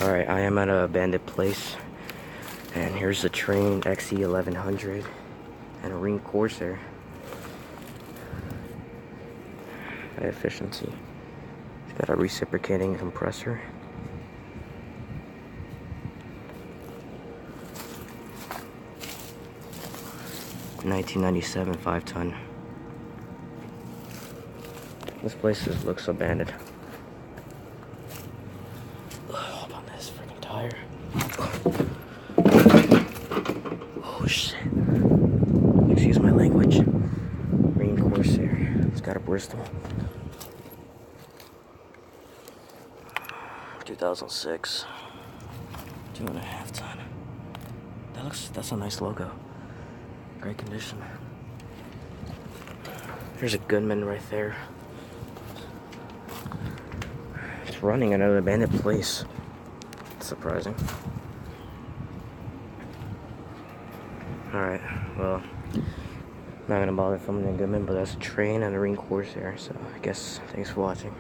Alright, I am at a abandoned place, and here's the Trane XE1100 and a Rheem Corsaire. High efficiency. It's got a reciprocating compressor. $1997 5-ton. This place looks abandoned. Hop on this freaking tire. Oh shit. Excuse my language. Rheem Corsaire. It's got a Bristol. 2006. 2.5 ton. That's a nice logo. Great condition. There's a Goodman right there. It's running in an abandoned place. It's surprising. Alright, well, not gonna bother filming a Goodman, but that's a Trane and a Rheem Corsaire, so I guess thanks for watching.